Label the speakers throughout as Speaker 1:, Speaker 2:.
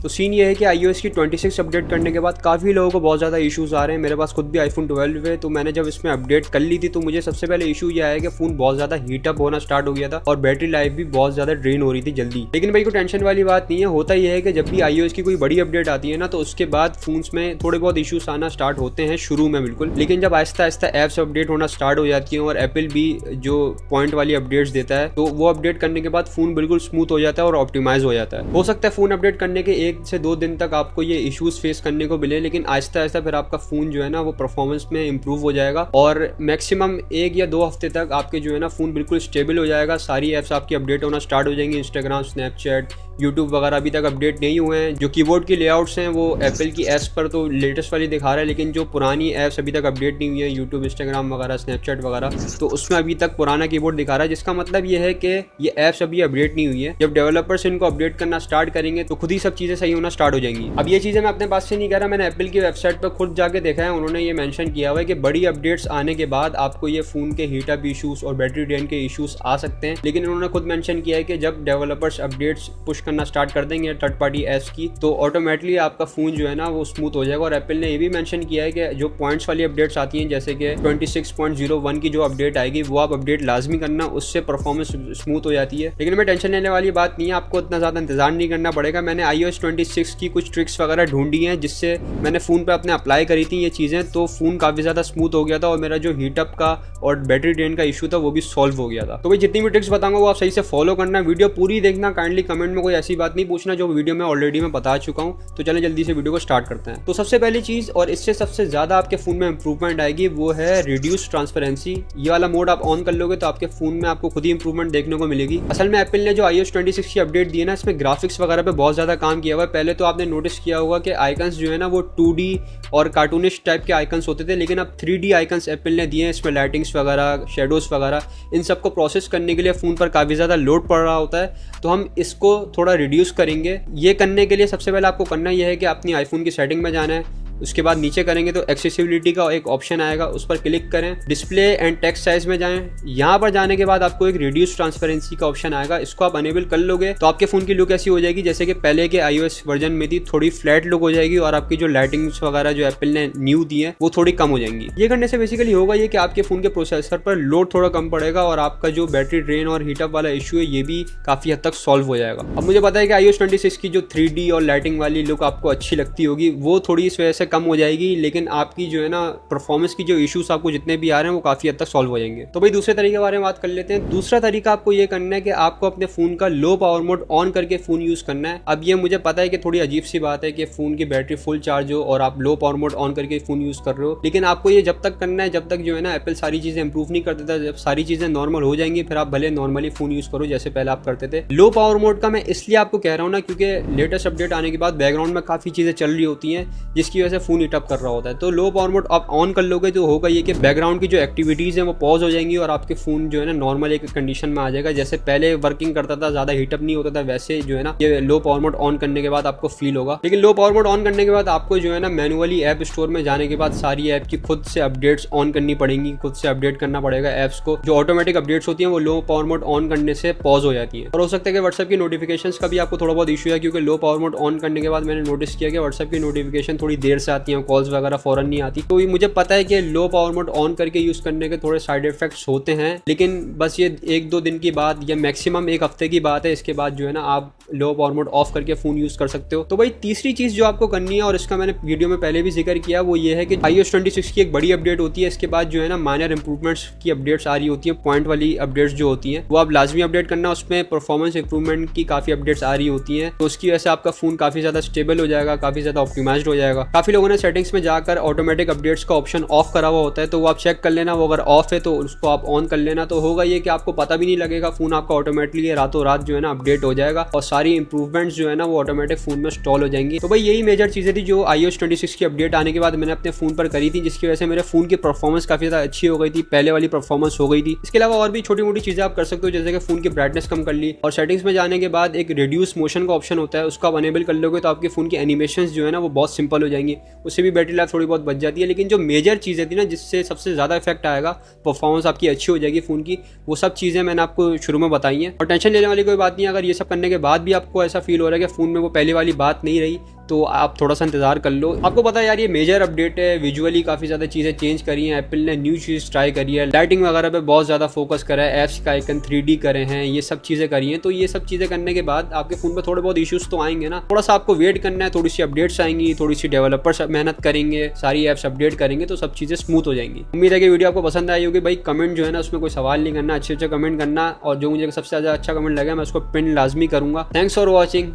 Speaker 1: तो सीन ये है कि iOS की 26 अपडेट करने के बाद काफ़ी लोगों को बहुत ज़्यादा इश्यूज़ आ रहे हैं। मेरे पास खुद भी iPhone 12 है, तो मैंने जब इसमें अपडेट कर ली थी तो मुझे सबसे पहले इशू ये आया कि फ़ोन बहुत ज़्यादा हीटअप होना स्टार्ट हो गया था और बैटरी लाइफ भी बहुत ज़्यादा ड्रेन हो रही थी जल्दी। लेकिन भाई कोई टेंशन वाली बात नहीं है, होता यह है कि जब भी iOS की कोई बड़ी अपडेट आती है ना, तो उसके बाद फोन्स में थोड़े बहुत इशूज़ आना स्टार्ट होते हैं शुरू में बिल्कुल, लेकिन जब आहिस्ता आहिस्ता ऐप्स अपडेट होना स्टार्ट हो जाती है और एप्पल भी जो पॉइंट वाली अपडेट्स देता है तो वो अपडेट करने के बाद फ़ोन बिल्कुल स्मूथ हो जाता है और ऑप्टिमाइज हो जाता है। हो सकता है फ़ोन अपडेट करने के 1 से 2 दिन तक आपको ये इश्यूज फेस करने को मिले, लेकिन आहिस्ता आहिस्ता फिर आपका फोन जो है ना वो परफॉर्मेंस में इंप्रूव हो जाएगा और मैक्सिमम 1 या 2 हफ्ते तक आपके जो है ना फोन बिल्कुल स्टेबल हो जाएगा। सारी एप्स आपकी अपडेट होना स्टार्ट हो जाएंगी, इंस्टाग्राम, स्नैपचैट, यूट्यूब वगैरह अभी तक अपडेट नहीं हुए हैं। जो कीबोर्ड की लेआउट्स हैं वो एप्पल की एप्स पर तो लेटेस्ट वाली दिखा रहा है, लेकिन जो पुरानी एप्स अभी तक अपडेट नहीं हुई है, यूट्यूब, इंस्टाग्राम वगैरह, स्नैपचैट वगैरह, तो उसमें अभी तक पुराना कीबोर्ड दिखा रहा है, जिसका मतलब ये है कि ये एप्स अभी अपडेट नहीं हुई है। जब डेवलपर्स इनको अपडेट करना स्टार्ट करेंगे तो खुद ही सब चीज़ें सही होना स्टार्ट हो जाएंगी। अब ये चीज़ें मैं अपने पास से नहीं कह रहा, मैंने एप्पल की वेबसाइट पर खुद जाके देखा है, उन्होंने ये मेंशन किया हुआ है कि बड़ी अपडेट्स आने के बाद आपको ये फ़ोन के हीटअप इशूज़ और बैटरी ड्रेन के इशूज़ आ सकते हैं, लेकिन उन्होंने खुद मेंशन किया है कि जब डेवलपर्स अपडेट्स पुश करना स्टार्ट कर देंगे थर्ड पार्टी एप्स की, तो ऑटोमेटिकली आपका फ़ोन जो है ना वो स्मूथ हो जाएगा। और एप्पल ने ये भी मेंशन किया है कि जो पॉइंट्स वाली अपडेट्स आती हैं, जैसे कि 26.01 की जो अपडेट आएगी वो आप अपडेट लाजमी करना, उससे परफॉर्मेंस स्मूथ हो जाती है। लेकिन मैं टेंशन लेने वाली बात नहीं है, आपको इतना ज़्यादा इंतजार नहीं करना पड़ेगा। मैंने iOS 26 की कुछ ट्रिक्स वगैरह ढूंढी हैं जिससे मैंने फ़ोन पे अपने अप्लाई करी थी ये चीज़ें, तो फ़ोन काफ़ी ज़्यादा स्मूथ हो गया था और मेरा जो हीटअप का और बैटरी ड्रेन का इशू था वो भी सॉल्व हो गया था। तो भाई जितनी भी ट्रिक्स बताऊंगा वो आप सही से फॉलो करना, वीडियो पूरी देखना, काइंडली कमेंट में कोई ऐसी बात नहीं पूछना जो वीडियो में ऑलरेडी मैं बता चुका हूँ। तो चलें जल्दी से वीडियो को स्टार्ट करते हैं। तो सबसे पहली चीज़ और इससे सबसे ज़्यादा आपके फ़ोन में इंप्रूवमेंट आएगी वो है रिड्यूस ट्रांसपेरेंसी। ये वाला मोड आप ऑन कर लोगे तो आपके फ़ोन में आपको खुद ही इंप्रूवमेंट देखने को मिलेगी। असल में एप्पल ने जो iOS 26 की अपडेट दी है ना, इसमें ग्राफिक्स वगैरह पे बहुत ज़्यादा काम किया हुआ है। पहले तो आपने नोटिस किया होगा कि आइकन्स जो है ना वो 2D और कार्टूनिश टाइप के आइकन्स होते थे, लेकिन अब 3D आइकन्स एप्पल ने दिए हैं। इसमें लाइटिंग्स वगैरह, शेडोज़ वगैरह, इन सबको प्रोसेस करने के लिए फ़ोन पर काफ़ी ज़्यादा लोड पड़ रहा होता है, तो हम इसको थोड़ा रिड्यूस करेंगे। ये करने के लिए सबसे पहले आपको करना यह है कि अपनी आईफोन की सेटिंग में जाना है। उसके बाद नीचे करेंगे तो एक्सेसिबिलिटी का एक ऑप्शन आएगा, उस पर क्लिक करें, डिस्प्ले एंड टेक्स्ट साइज में जाएं। यहाँ पर जाने के बाद आपको एक रिड्यूस ट्रांसपेरेंसी का ऑप्शन आएगा, इसको आप अनेबल कर लोगे तो आपके फ़ोन की लुक ऐसी हो जाएगी जैसे कि पहले के iOS वर्जन में थी, थोड़ी फ्लैट लुक हो जाएगी और आपकी जो लाइटिंग्स वगैरह जो एप्पल ने न्यू दी है वो थोड़ी कम हो जाएंगी। ये करने से बेसिकली होगा ये कि आपके फ़ोन के प्रोसेसर पर लोड थोड़ा कम पड़ेगा और आपका जो बैटरी ड्रेन और हीटअप वाला इशू है ये भी काफ़ी हद तक सॉल्व हो जाएगा। अब मुझे पता है कि iOS 26 की जो 3D और लाइटिंग वाली लुक आपको अच्छी लगती होगी, वो थोड़ी इस वजह से कम हो जाएगी, लेकिन आपकी जो है ना परफॉर्मेंस की जो इश्यूज आपको जितने भी आ रहे हैं वो काफ़ी हद तक सॉल्व हो जाएंगे। तो भाई दूसरे तरीके के बारे में बात कर लेते हैं। दूसरा तरीका आपको ये करना है कि आपको अपने फ़ोन का लो पावर मोड ऑन करके फ़ोन यूज़ करना है। अब ये मुझे पता है कि थोड़ी अजीब सी बात है कि फ़ोन की बैटरी फुल चार्ज हो और आप लो पावर मोड ऑन करके फ़ोन यूज़ कर रहे हो, लेकिन आपको ये जब तक करना है जब तक जो है ना एप्पल सारी चीज़ें इंप्रूव नहीं कर देता। जब सारी चीज़ें नॉर्मल हो जाएंगी फिर आप भले नॉर्मली फ़ोन यूज़ करो जैसे पहले आप करते थे। लो पावर मोड का मैं इसलिए आपको कह रहा हूँ ना क्योंकि लेटेस्ट अपडेट आने के बाद बैकग्राउंड में काफ़ी चीज़ें चल रही होती हैं जिसकी वजह से फ़ोन हीटअप कर रहा होता है। तो लो पावर मोड आप ऑन कर लोगे तो होगा ये कि बैकग्राउंड की जो एक्टिविटीज़ हैं वो पॉज हो जाएंगी और आपके फ़ोन जो है ना नॉर्मल एक कंडीशन में आ जाएगा। जैसे पहले वर्किंग करता था, ज़्यादा हीटअप नहीं होता था, वैसे जो है ना ये लो पावर मोड ऑन करने के बाद आपको फील होगा। लेकिन लो पावर मोड ऑन करने के बाद आपको जो है ना मैनुअली ऐप स्टोर में जाने के बाद सारी ऐप की खुद से अपडेट्स ऑन करनी पड़ेंगी, खुद से अपडेट करना पड़ेगा ऐप्स को। जो ऑटोमेटिक अपडेट्स होती हैं वो लो पावर मोड ऑन करने से पॉज हो जाती हैं। और हो सकता है कि व्हाट्सएप की नोटिफिकेशंस का भी आपको थोड़ा बहुत इशू है, क्योंकि लो पावर मोड ऑन करने के बाद मैंने नोटिस किया कि व्हाट्सएप की नोटिफिकेशन थोड़ी देर से आती है, कॉल्स वगैरह फौरन नहीं आती। तो मुझे पता है कि लो पावर मोड ऑन करके यूज़ करने के थोड़े साइड इफेक्ट्स होते हैं, लेकिन बस ये 1-2 दिन की बात या मैक्सिमम 1 हफ्ते की बात है। इसके बाद जो है ना आप लो पावर मोड ऑफ करके फ़ोन यूज़ कर सकते हो। तो भाई तीसरी चीज़ जो आपको करनी है और इसका मैंने वीडियो में पहले भी जिक्र किया वो ये है कि iOS 26 की एक बड़ी अपडेट होती है, इसके बाद जो है ना माइनर इंप्रूवमेंट्स की अपडेट्स आ रही होती हैं, पॉइंट वाली अपडेट्स जो होती हैं वो आप लाजमी अपडेट करना। उसमें परफॉर्मेंस इंप्रूवमेंट की काफ़ी अपडेट्स आ रही होती हैं, तो उसकी वजह से आपका फ़ोन काफ़ी ज़्यादा स्टेबल हो जाएगा, काफ़ी ज़्यादा ऑप्टिमाइज्ड हो जाएगा। काफ़ी लोगों ने सेटिंग्स में जाकर ऑटोमेटिक अपडेट्स का ऑप्शन ऑफ करा हुआ होता है, तो वो आप चेक कर लेना। वो अगर ऑफ है तो उसको आप ऑन कर लेना, तो होगा ये कि आपको पता भी नहीं लगेगा, फ़ोन आपका ऑटोमेटिकली रातों रात जो है ना अपडेट हो जाएगा और सारी इंप्रूवमेंट्स जो है ना वो ऑटोमेटिक फ़ोन में इंस्टॉल हो जाएंगी। तो भाई यही मेजर चीज़ें थी जो iOS 26 की अपडेट आने के बाद मैंने अपने फ़ोन पर करी थी, जिसकी वजह से मेरे फ़ोन की परफॉर्मेंस काफ़ी ज़्यादा अच्छी हो गई थी, पहले वाली परफॉर्मेंस हो गई थी। इसके अलावा और भी छोटी मोटी चीज़ें आप कर सकते हो, जैसे कि फ़ोन की ब्राइटनेस कम कर ली और सेटिंग्स में जाने के बाद एक रिड्यूस मोशन का ऑप्शन होता है, उसको आप अनेबल कर लोगे तो आपके फ़ोन की एनिमेशंस जो है ना वो बहुत सिंपल हो जाएंगी। उससे भी बैटरी लाइफ थोड़ी बहुत बच जाती है। लेकिन जो मेजर चीज़ें थी ना जिससे सबसे ज़्यादा इफेक्ट आएगा, परफॉर्मेंस आपकी अच्छी हो जाएगी फ़ोन की, वो सब चीज़ें मैंने आपको शुरू में बताई हैं। और टेंशन लेने वाली कोई बात नहीं है। अगर ये सब करने के बाद भी आपको ऐसा फील हो रहा है कि फ़ोन में वो पहले वाली बात नहीं रही, तो आप थोड़ा सा इंतजार कर लो। आपको पता है यार, ये मेजर अपडेट है, विजुअली काफ़ी ज़्यादा चीज़ें चेंज करी हैं, एप्पल ने न्यू चीज़ ट्राई करी है, लाइटिंग वगैरह पे बहुत ज़्यादा फोकस करा है, ऐप्स का आइकन 3D करे हैं, ये सब चीज़ें करी हैं। तो ये सब चीज़ें करने के बाद आपके फ़ोन पे थोड़े बहुत इश्यूज तो आएंगे ना, थोड़ा सा आपको वेट करना है, थोड़ी सी अपडेट्स आएंगी, थोड़ी सी डेवलपर्स मेहनत करेंगे, सारी ऐप्स अपडेट करेंगे, तो सब चीज़ें स्मूथ हो जाएंगी। उम्मीद है कि वीडियो आपको पसंद आई होगी। भाई कमेंट जो है ना, उसमें कोई सवाल नहीं करना, अच्छे कमेंट करना, और जो मुझे सबसे ज़्यादा अच्छा कमेंट लगा मैं उसको पिन लाजमी करूँगा। Thanks for watching.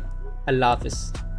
Speaker 1: अल्लाह हाफिज़।